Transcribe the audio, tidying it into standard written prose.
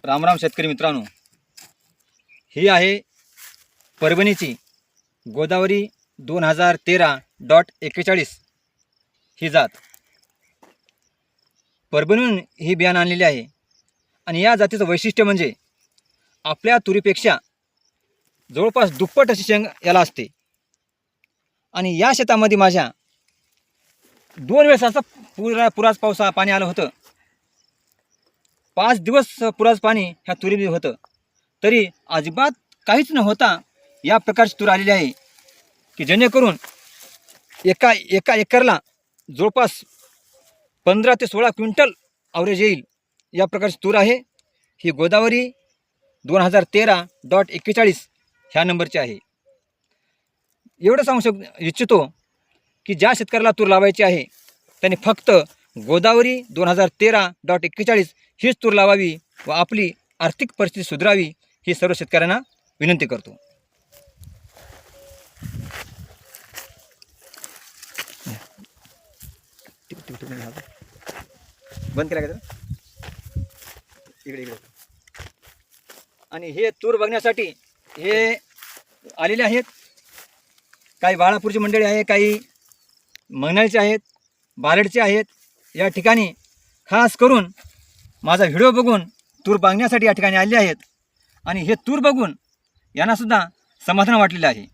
रामराम शेतकरी मित्रांनो, ही आहे परभणीची गोदावरी 2013.41 ही जात. परभणीहून ही बियाणं आणलेली आहे आणि या जातीचं वैशिष्ट्य म्हणजे आपल्या तुरीपेक्षा जवळपास दुप्पट अशी शेंग याला असते. आणि या शेतामध्ये माझ्या 2 वेळेस असं पुराच पावसा पाणी आलं होतं. 5 दिवस पुराच पाणी ह्या तुरीमध्ये होतं, तरी अजिबात काहीच न होता या प्रकारची तूर आलेली आहे की जेणेकरून एका एकरला जवळपास 15 ते 16 क्विंटल ॲव्हरेज येईल या प्रकारची तूर आहे. ही गोदावरी 2013.41 ह्या नंबरची आहे. एवढं सांगू इच्छितो की ज्या शेतकऱ्याला तूर लावायची आहे त्याने फक्त गोदावरी 2013.41 हीच तूर लावावी व आपली आर्थिक परिस्थिती सुधारावी ही सर्व शेतकऱ्यांना विनंती करतो. बंद केला का इकडे. आणि हे तूर बघण्यासाठी हे आलेले आहेत. काही बाळापूरची मंडळी आहे, काही मंगनाळचे आहेत, बारडचे आहेत. या ठिकाणी खास करून माझा व्हिडिओ बघून तूर बांगण्यासाठी या ठिकाणी आले आहेत आणि हे तूर बघून यांनासुद्धा समाधान वाटलेलं आहे.